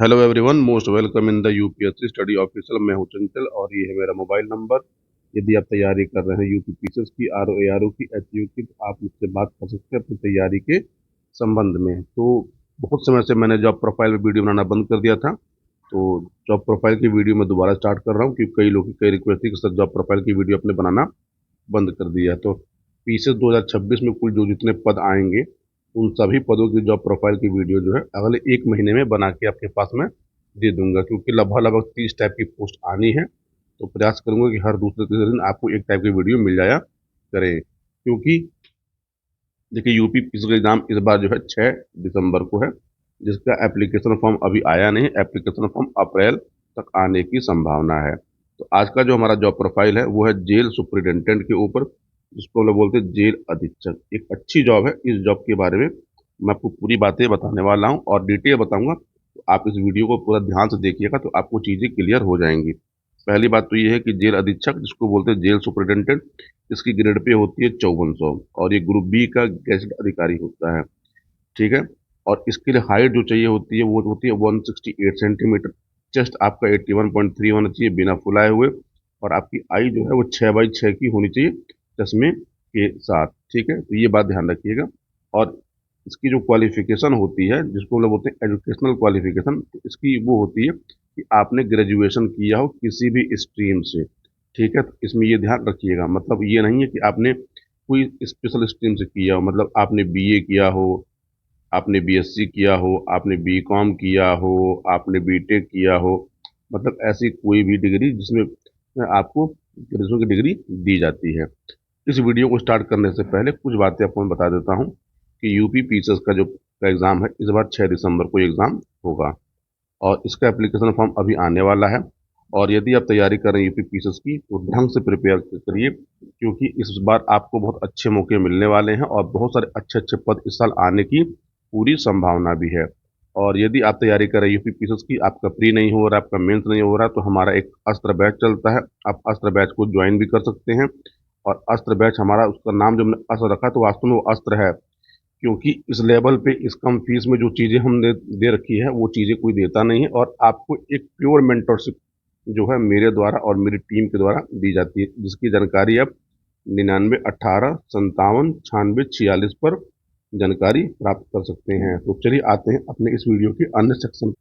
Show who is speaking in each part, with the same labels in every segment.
Speaker 1: Hello everyone, most welcome in the UPSC study official. मैं हूं चंचल और ये है मेरा मोबाइल नंबर। यदि आप तैयारी कर रहे हैं यूपी पीसीएस की, आरओ एआरओ की, एचयू की, तो आप मुझसे बात कर सकते हैं अपनी तैयारी के संबंध में। तो बहुत समय से मैंने जॉब प्रोफाइल में वीडियो बनाना बंद कर दिया था। तो जॉब प्रोफाइल की वीडियो मैं दोबारा स्टार्ट कर रहा हूँ क्योंकि कई लोग की कई रिक्वेस्ट थी कि सर जॉब प्रोफाइल की वीडियो अपने बनाना बंद कर दिया। तो पीसीएस 2026 में कुल जो जितने पद आएंगे उन सभी पदों की जॉब प्रोफाइल की वीडियो जो है अगले एक महीने में बना के आपके पास में दे दूंगा, क्योंकि लगभग लगभग 30 टाइप की पोस्ट आनी है। तो प्रयास करूंगा कि हर दूसरे तीसरे दिन आपको एक टाइप की वीडियो मिल जाया करे, क्योंकि देखिए यूपी का एग्जाम इस बार जो है 6 दिसंबर को है, जिसका एप्लीकेशन फॉर्म अभी आया नहीं। एप्लीकेशन फॉर्म अप्रैल तक आने की संभावना है। तो आज का जो हमारा जॉब प्रोफाइल है वो है जेल सुपरिटेंडेंट के ऊपर, जिसको हम लोग बोलते हैं जेल अधीक्षक। एक अच्छी जॉब है। इस जॉब के बारे में मैं आपको पूरी बातें बताने वाला हूँ और डिटेल बताऊंगा। तो आप इस वीडियो को पूरा ध्यान से देखिएगा तो आपको चीजें क्लियर हो जाएंगी। पहली बात तो ये है कि जेल अधीक्षक, जिसको बोलते हैं जेल सुपरिटेंडेंट, इसकी ग्रेड पे होती है 5400 और ये ग्रुप बी का गेजेट अधिकारी होता है। ठीक है। और इसके लिए हाइट जो चाहिए होती है वो होती है 168 सेंटीमीटर। चेस्ट आपका 81.3 होना चाहिए बिना फुलाए हुए। और आपकी आई जो है वो 6x6 की होनी चाहिए चश्मे के साथ। ठीक है, तो ये बात ध्यान रखिएगा। और इसकी जो क्वालिफिकेशन होती है, जिसको हम लोग बोलते हैं एजुकेशनल क्वालिफिकेशन, तो इसकी वो होती है कि आपने ग्रेजुएशन किया हो किसी भी स्ट्रीम से। ठीक है, तो इसमें ये ध्यान रखिएगा। मतलब ये नहीं है कि आपने कोई स्पेशल स्ट्रीम से किया हो, मतलब आपने बीए किया हो, आपने बीएससी किया हो, आपने बीकॉम किया हो, आपने बीटेक किया हो, मतलब ऐसी कोई भी डिग्री जिसमें आपको ग्रेजुएशन की डिग्री दी जाती है। इस वीडियो को स्टार्ट करने से पहले कुछ बातें आपको मैं बता देता हूँ कि यूपी पीसीएस का जो एग्ज़ाम है इस बार 6 दिसंबर को एग्ज़ाम होगा और इसका एप्लीकेशन फॉर्म अभी आने वाला है। और यदि आप तैयारी कर रहे हैं यूपी पीसीएस की तो ढंग से प्रिपेयर करिए, क्योंकि इस बार आपको बहुत अच्छे मौके मिलने वाले हैं और बहुत सारे अच्छे अच्छे पद इस साल आने की पूरी संभावना भी है। और यदि आप तैयारी कर रहे हैं यूपी पीसीएस की, आपका प्री नहीं हो रहा, आपका मेंस नहीं हो रहा, तो हमारा एक अस्त्र बैच चलता है। आप अस्त्र बैच को ज्वाइन भी कर सकते हैं। और अस्त्र बैच हमारा, उसका नाम जब हमने अस्त्र रखा तो वास्तव में वो अस्त्र है, क्योंकि इस लेवल पे इस कम फीस में जो चीज़ें हमने दे रखी है वो चीज़ें कोई देता नहीं है। और आपको एक प्योर मेंटरशिप जो है मेरे द्वारा और मेरी टीम के द्वारा दी जाती है, जिसकी जानकारी आप 99 18 57 96 पर जानकारी प्राप्त कर सकते हैं। तो चलिए आते हैं अपने इस वीडियो के अन्य सेक्शन।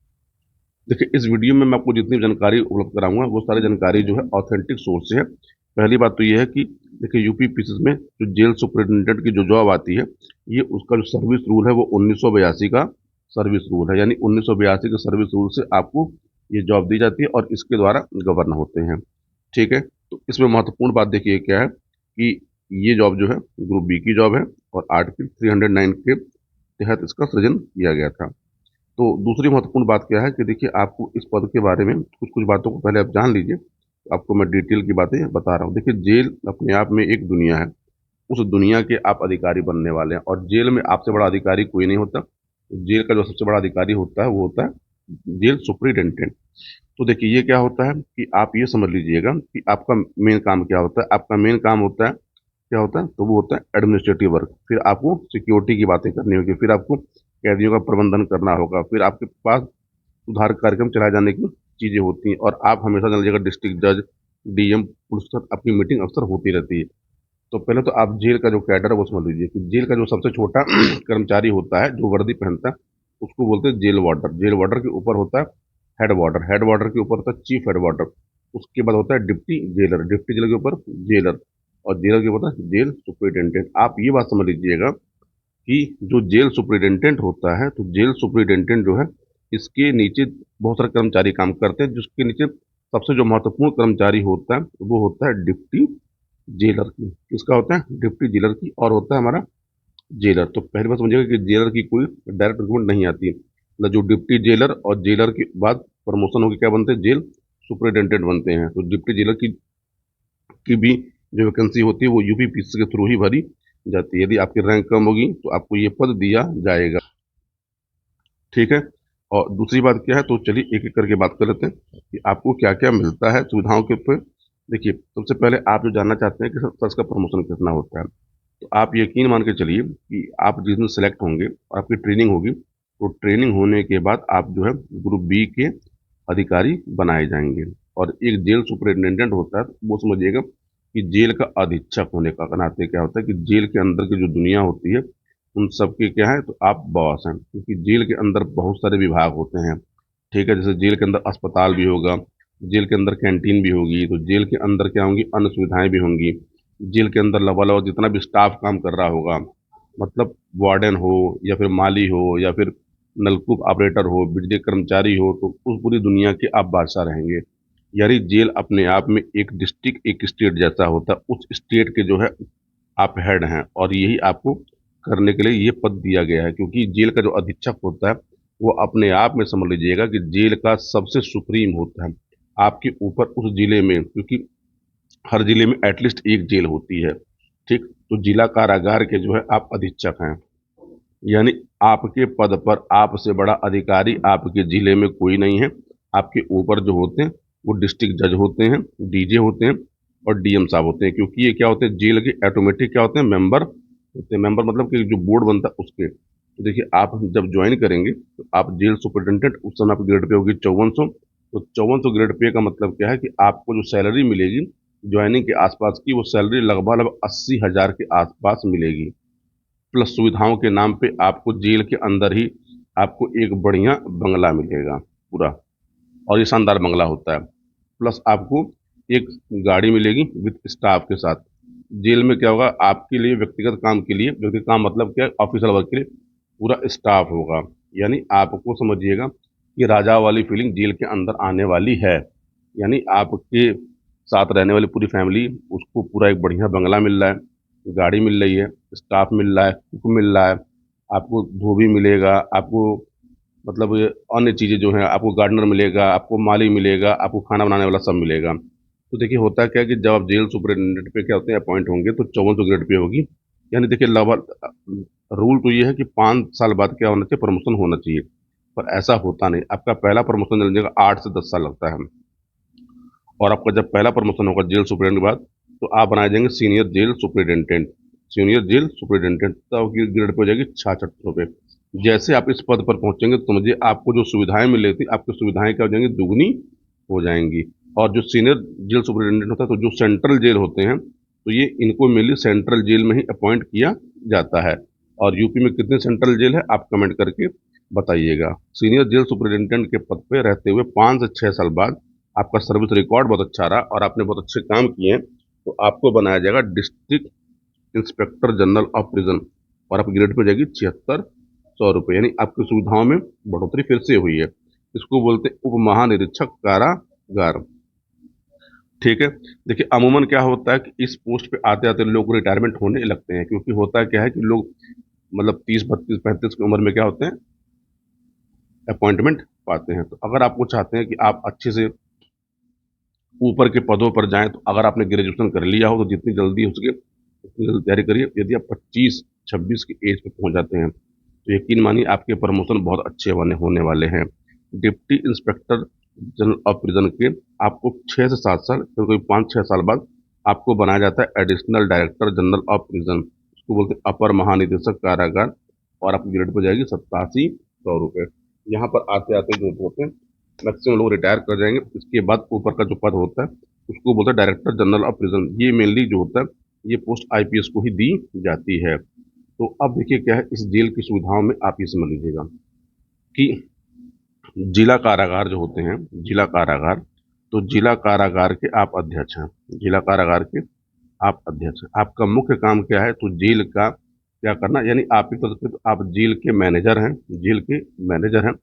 Speaker 1: देखिए, इस वीडियो में मैं आपको जितनी जानकारी उपलब्ध कराऊंगा वो सारी जानकारी जो है ऑथेंटिक सोर्स से है। पहली बात तो ये है कि देखिए यूपी पीसीएस में जो जेल सुपरिटेंडेंट की जो जॉब आती है, ये उसका जो सर्विस रूल है वो 1982 का सर्विस रूल है। यानी 1982 के सर्विस रूल से आपको ये जॉब दी जाती है और इसके द्वारा गवर्न होते हैं। ठीक है, तो इसमें महत्वपूर्ण बात देखिए क्या है कि ये जॉब जो है ग्रुप बी की जॉब है और आर्टिकल 309 के तहत इसका सृजन किया गया था। तो दूसरी महत्वपूर्ण बात क्या है कि देखिए आपको इस पद के बारे में कुछ कुछ बातों को पहले आप जान लीजिए। आपको मैं डिटेल की बातें बता रहा हूँ। देखिए, जेल अपने आप में एक दुनिया है। उस दुनिया के आप अधिकारी बनने वाले हैं और जेल में आपसे बड़ा अधिकारी कोई नहीं होता। जेल का जो सबसे बड़ा अधिकारी होता है वो होता है जेल सुपरिटेंडेंट। तो देखिए ये क्या होता है कि आप ये समझ लीजिएगा कि आपका मेन काम क्या होता है। आपका मेन काम होता है, क्या होता है, तो वो होता है एडमिनिस्ट्रेटिव वर्क। फिर आपको सिक्योरिटी की बातें करनी होगी, फिर आपको कैदियों का प्रबंधन करना होगा, फिर आपके पास सुधार कार्यक्रम चलाए जाने की चीजें होती हैं। और आप हमेशा जान लीजिएगा डिस्ट्रिक्ट जज, डीएम, पुलिस के साथ आपकी मीटिंग अक्सर होती रहती है। तो पहले तो आप जेल का जो कैडर है वो समझ लीजिए कि जेल का जो सबसे छोटा कर्मचारी होता है जो वर्दी पहनता है उसको बोलते हैं जेल वार्डर। जेल वार्डर के ऊपर होता है हेड वार्डर, हेड वार्डर के ऊपर होता है चीफ हेड वार्डर। उसके बाद होता है डिप्टी जेलर, डिप्टी जेलर के ऊपर जेलर, और जेलर के ऊपर होता है जेल सुपरिटेंडेंट। आप ये बात समझ लीजिएगा कि जो जेल सुपरिटेंडेंट होता है, तो जेल सुपरिटेंडेंट जो है इसके नीचे बहुत सारे कर्मचारी काम करते हैं, जिसके नीचे सबसे जो महत्वपूर्ण कर्मचारी होता है वो होता है डिप्टी जेलर की। किसका होता है? डिप्टी जेलर की। और होता है हमारा जेलर। तो पहली बात समझिएगा कि जेलर की कोई डायरेक्ट रिक्रूटमेंट नहीं आती है। मतलब जो डिप्टी जेलर और जेलर के बाद प्रमोशन होकर क्या बनते हैं? जेल सुपरिटेंडेंट बनते हैं। तो डिप्टी जेलर की भी जो वैकेंसी होती है वो यूपीपीसी के थ्रू ही भरी जाती है। यदि आपकी रैंक कम होगी तो आपको ये पद दिया जाएगा। ठीक है। और दूसरी बात क्या है, तो चलिए एक एक करके बात कर लेते हैं कि आपको क्या क्या मिलता है सुविधाओं के ऊपर। देखिए, सबसे पहले आप जो जानना चाहते हैं कि सर सर का प्रमोशन कितना होता है, तो आप यकीन मान के चलिए कि आप जिस दिन सेलेक्ट होंगे और आपकी ट्रेनिंग होगी तो ट्रेनिंग होने के बाद आप जो है ग्रुप बी के अधिकारी बनाए जाएंगे। और एक जेल सुपरिटेंडेंट होता है, तो वो समझिएगा कि जेल का अधीक्षक होने का नाते क्या होता है कि जेल के अंदर की जो दुनिया होती है उन सब के क्या है, तो आप बॉस हैं, क्योंकि जेल के अंदर बहुत सारे विभाग होते हैं। ठीक है, जैसे जेल के अंदर अस्पताल भी होगा, जेल के अंदर कैंटीन भी होगी, तो जेल के अंदर क्या होंगी, अन्य सुविधाएं भी होंगी। जेल के अंदर लगभग जितना भी स्टाफ काम कर रहा होगा, मतलब वार्डन हो या फिर माली हो या फिर नलकूप ऑपरेटर हो, बिजली कर्मचारी हो, तो उस पूरी दुनिया के आप बादशाह रहेंगे। यानी जेल अपने आप में एक डिस्ट्रिक्ट एक स्टेट जैसा होता है, उस स्टेट के जो है आप हेड हैं, और यही आपको करने के लिए ये पद दिया गया है। क्योंकि जेल का जो अधीक्षक होता है वो अपने आप में समझ लीजिएगा कि जेल का सबसे सुप्रीम होता है आपके ऊपर उस जिले में, क्योंकि हर जिले में एटलीस्ट एक जेल होती है। ठीक, तो जिला कारागार के जो है आप अधीक्षक हैं। यानी आपके पद पर आपसे बड़ा अधिकारी आपके जिले में कोई नहीं है। आपके ऊपर जो होते हैं वो डिस्ट्रिक्ट जज होते हैं, डीजे होते हैं और डीएम साहब होते हैं। क्योंकि ये क्या होते हैं, जेल के ऑटोमेटिक क्या होते हैं, मेंबर होते हैं। मेंबर मतलब कि जो बोर्ड बनता है उसके। तो देखिए, आप जब ज्वाइन करेंगे तो आप जेल सुपरिटेंडेंट, उस समय आपकी ग्रेड पे होगी 5400। तो 5400 ग्रेड पे का मतलब क्या है कि आपको जो सैलरी मिलेगी ज्वाइनिंग के आसपास की, वो सैलरी लगभग लगभग 80,000 के आसपास मिलेगी। प्लस सुविधाओं के नाम पे आपको जेल के अंदर ही आपको एक बढ़िया बंगला मिलेगा पूरा, और ये शानदार बंगला होता है। प्लस आपको एक गाड़ी मिलेगी विद स्टाफ के साथ। जेल में क्या होगा, आपके लिए व्यक्तिगत काम के लिए, व्यक्तिगत काम मतलब क्या, ऑफिशियल वर्क के लिए पूरा स्टाफ होगा। यानी आपको समझिएगा कि राजा वाली फीलिंग जेल के अंदर आने वाली है। यानी आपके साथ रहने वाली पूरी फैमिली, उसको पूरा एक बढ़िया बंगला मिल रहा है, गाड़ी मिल रही है, स्टाफ मिल रहा है, कुक मिल रहा है, आपको धोबी मिलेगा, आपको मतलब ये अन्य चीज़ें जो हैं, आपको गार्डनर मिलेगा, आपको माली मिलेगा, आपको खाना बनाने वाला सब मिलेगा। तो देखिए होता क्या है कि जब आप जेल सुपरिटेंडेंट पे क्या होते हैं अपॉइंट होंगे तो 5400 ग्रेड पे होगी। यानी देखिए लगभग रूल तो ये है कि 5 साल बाद क्या होना चाहिए, प्रमोशन होना चाहिए। पर ऐसा होता नहीं, आपका पहला प्रमोशन मिल जाएगा 8 से 10 साल लगता है। और आपका जब पहला प्रमोशन होगा जेल सुपरिटेंडेंट के बाद, तो आप बनाए जाएंगे senior jail superintendent. Senior jail superintendent तब की ग्रेड पे हो जाएगी 6600 पे। जैसे आप इस पद पर पहुंचेंगे तो मुझे आपको जो सुविधाएं मिल रही थी, आपकी सुविधाएं क्या हो जाएंगी, दुगनी हो जाएंगी। और जो सीनियर जेल सुपरिटेंडेंट होता है, तो जो सेंट्रल जेल होते हैं, तो ये इनको मेनली सेंट्रल जेल में ही अपॉइंट किया जाता है। और यूपी में कितने सेंट्रल जेल है आप कमेंट करके बताइएगा। सीनियर जेल सुपरिटेंडेंट के पद पे रहते हुए 5 से 6 साल बाद आपका सर्विस रिकॉर्ड बहुत अच्छा रहा और आपने बहुत अच्छे काम किए हैं, तो आपको बनाया जाएगा district inspector general of prison, और आपकी ग्रेड पे जाएगी 7600 रुपये। यानी आपकी सुविधाओं में बढ़ोतरी फिर से हुई है। इसको बोलते हैं उप महानिरीक्षक कारागार। ठीक है, देखिए अमूमन क्या होता है कि इस पोस्ट पे आते आते लोग को रिटायरमेंट होने लगते हैं, क्योंकि होता क्या है कि लोग मतलब 30 32 35 की उम्र में क्या होते हैं, अपॉइंटमेंट पाते हैं। तो अगर आपको चाहते हैं कि आप अच्छे से ऊपर के पदों पर जाएं, तो अगर आपने ग्रेजुएशन कर लिया हो तो जितनी जल्दी हो सके उतनी जल्दी तैयारी करिए। यदि आप 25 26 की एज पे पहुंच जाते हैं तो यकीन मानिए आपके प्रमोशन बहुत अच्छे होने वाले हैं। Deputy inspector general of prison के आपको 6 से 7 साल, फिर कोई 5 6 साल बाद आपको बनाया जाता है additional director general of prison, उसको बोलते हैं अपर महानिदेशक कारागार। और आपकी ग्रेड पर जाएगी 8700 रुपये। यहाँ पर आते आते जो होते हैं मैक्सिमम लोग रिटायर कर जाएंगे। इसके बाद ऊपर का जो पद होता है उसको बोलते हैं डायरेक्टर जनरल ऑफ प्रिजन। ये मेनली जो होता है ये पोस्ट आईपीएस को ही दी जाती है। तो अब देखिए क्या है, इस जेल की सुविधाओं में आप ये समझ लीजिएगा कि जिला कारागार जो होते हैं, जिला कारागार, तो जिला कारागार के आप अध्यक्ष हैं। जिला कारागार के आप अध्यक्ष हैं। आपका मुख्य काम क्या है, तो जेल का क्या करना, यानी आप एक तरह से तो आप जेल के मैनेजर हैं, जेल के मैनेजर हैं।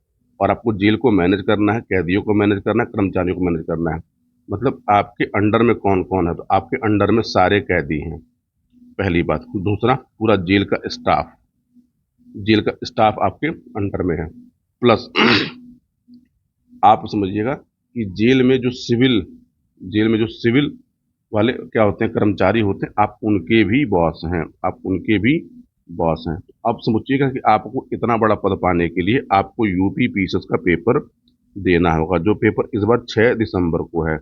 Speaker 1: और आपको जेल को मैनेज करना है, कैदियों को मैनेज करना है, कर्मचारियों को मैनेज करना है। मतलब आपके अंडर में कौन कौन है, तो आपके अंडर में सारे कैदी हैं, पहली बात। दूसरा, पूरा जेल का स्टाफ आपके अंडर में है। प्लस आप समझिएगा कि जेल में जो सिविल वाले क्या होते हैं, कर्मचारी होते हैं, आप उनके भी बॉस हैं, आप उनके भी बॉस हैं। अब समझिएगा कि आपको इतना बड़ा पद पाने के लिए आपको यूपी पीसीएस का पेपर देना होगा, जो पेपर इस बार 6 दिसंबर को है।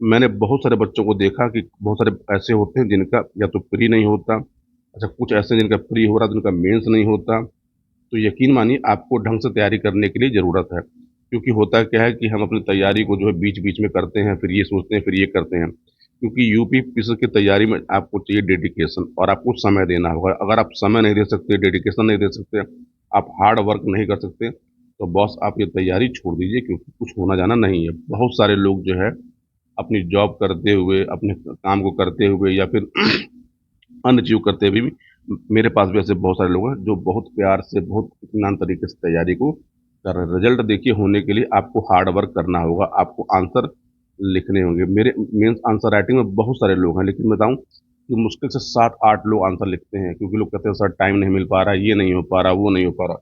Speaker 1: मैंने बहुत सारे बच्चों को देखा कि बहुत सारे ऐसे होते हैं जिनका या तो प्री नहीं होता, अच्छा कुछ ऐसे जिनका प्री हो रहा, जिनका मेंस नहीं होता, तो यकीन मानिए आपको ढंग से तैयारी करने के लिए ज़रूरत है। क्योंकि होता क्या है कि हम अपनी तैयारी को जो है बीच-बीच में करते हैं, फिर ये सोचते हैं, फिर ये करते हैं। क्योंकि यूपीपीएससी की तैयारी में आपको चाहिए डेडिकेशन और आपको समय देना होगा। अगर आप समय नहीं दे सकते, डेडिकेशन नहीं दे सकते, आप हार्ड वर्क नहीं कर सकते, तो बॉस आप ये तैयारी छोड़ दीजिए क्योंकि कुछ होना जाना नहीं है। बहुत सारे लोग जो है अपनी जॉब करते हुए, अपने काम को करते हुए या फिर अन्य चीज़ करते हुए भी मेरे पास भी ऐसे बहुत सारे लोग हैं जो बहुत प्यार से, बहुत इत्मीनान तरीके से तैयारी को कर रहे हैं। रिजल्ट देखिए होने के लिए आपको हार्ड वर्क करना होगा, आपको आंसर लिखने होंगे। मेरे मेंस आंसर राइटिंग में बहुत सारे लोग हैं, लेकिन बताऊँ कि मुश्किल से 7-8 लोग आंसर लिखते हैं क्योंकि लोग कहते हैं सर टाइम नहीं मिल पा रहा, ये नहीं हो पा रहा, वो नहीं हो पा रहा,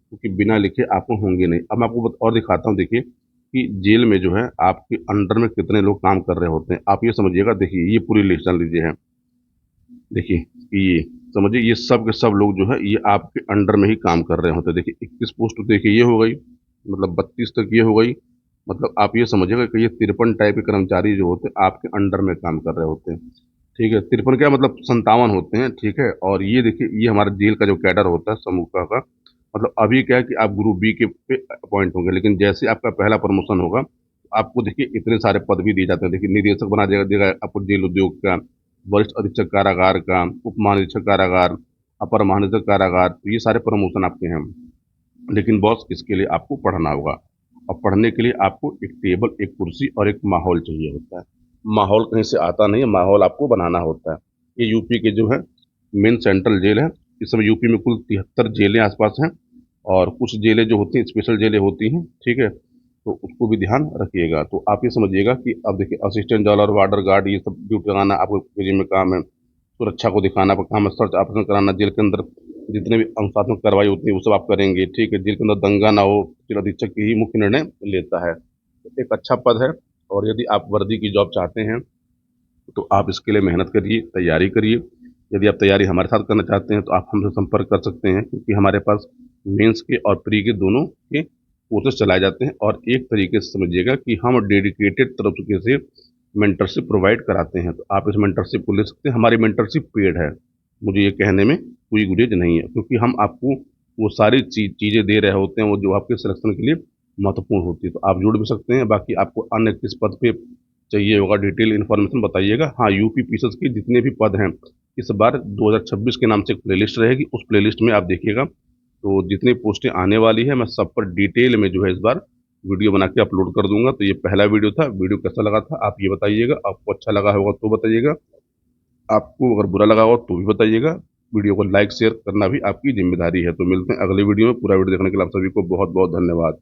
Speaker 1: क्योंकि बिना लिखे आपको होंगे नहीं। अब मैं आपको और दिखाता हूँ देखिए कि जेल में जो है आपके अंडर में कितने लोग काम कर रहे होते हैं। आप ये समझिएगा, देखिए ये पूरी लिस्ट जान लीजिए है। देखिए ये समझिए ये सब के सब लोग जो है ये आपके अंडर में ही काम कर रहे होते हैं। देखिए 21 पोस्ट देखिए ये हो गई, मतलब 32 तक ये हो गई। मतलब आप ये समझिएगा कि ये 53 टाइप के कर्मचारी जो होते हैं आपके अंडर में काम कर रहे होते हैं। ठीक है, 53 क्या मतलब 57 होते हैं। ठीक है, और ये देखिए ये हमारे जेल का जो कैडर होता है समूह का, मतलब अभी क्या है कि आप ग्रुप बी के पे अपॉइंट होंगे, लेकिन जैसे आपका पहला प्रमोशन होगा आपको देखिए इतने सारे पद भी दिए जाते हैं। देखिए निदेशक बना देगा देगा आपको जेल उद्योग का, वरिष्ठ अधीक्षक कारागार का, उप महानिरीक्षक कारागार, अपर महानिरीक्षक कारागार, तो ये सारे प्रमोशन आपके हैं। लेकिन बॉस इसके लिए आपको पढ़ना होगा, और पढ़ने के लिए आपको एक टेबल, एक कुर्सी और एक माहौल चाहिए होता है। माहौल कहीं से आता नहीं है, माहौल आपको बनाना होता है। ये यूपी के जो है मेन सेंट्रल जेल है। इस समय यूपी में कुल 73 जेलें आसपास हैं, और कुछ जेलें जो होती हैं स्पेशल जेलें होती हैं। ठीक है, तो उसको भी ध्यान रखिएगा। तो आप ये समझिएगा कि अब देखिए असिस्टेंट जॉलर, वार्डर गार्ड, ये सब ड्यूटी लगाना आपको जेल में काम है। सुरक्षा को दिखाना आपका काम है, सर्च ऑपरेशन कराना, जेल के अंदर जितने भी अनुशासनात्मक कार्रवाई होती है वो सब आप करेंगे। ठीक है, जेल के अंदर दंगा ना हो, जेल अधीक्षक ही मुख्य निर्णय लेता है। तो एक अच्छा पद है, और यदि आप वर्दी की जॉब चाहते हैं तो आप इसके लिए मेहनत करिए, तैयारी करिए। यदि आप तैयारी हमारे साथ करना चाहते हैं तो आप हमसे संपर्क कर सकते हैं, क्योंकि हमारे पास मेंस के और प्री के दोनों के कोर्सेज चलाए जाते हैं। और एक तरीके से समझिएगा कि हम डेडिकेटेड तरीके से मेंटरशिप प्रोवाइड कराते हैं। तो आप इस मेंटरशिप को ले सकते हैं। हमारी मेंटरशिप पेड है, मुझे ये कहने में कोई गुरेज नहीं है, क्योंकि हम आपको वो सारी चीज़ें दे रहे होते हैं वो जो आपके सिलेक्शन के लिए महत्वपूर्ण होती है। तो आप जुड़ भी सकते हैं। बाकी आपको अन्य किस पद पे चाहिए होगा डिटेल इन्फॉर्मेशन बताइएगा। हाँ, यूपी पीसेस के जितने भी पद हैं इस बार 2026 के नाम से एक प्लेलिस्ट रहेगी, उस प्लेलिस्ट में आप देखिएगा। तो जितनी पोस्टें आने वाली है मैं सब पर डिटेल में जो है इस बार वीडियो बना के अपलोड कर दूंगा। तो ये पहला वीडियो था, वीडियो कैसा लगा था आप ये बताइएगा। आपको अच्छा लगा होगा तो बताइएगा, आपको अगर बुरा लगा हो तो भी बताइएगा। वीडियो को लाइक शेयर करना भी आपकी जिम्मेदारी है। तो मिलते हैं अगले वीडियो में। पूरा वीडियो देखने के लिए आप सभी को बहुत बहुत धन्यवाद।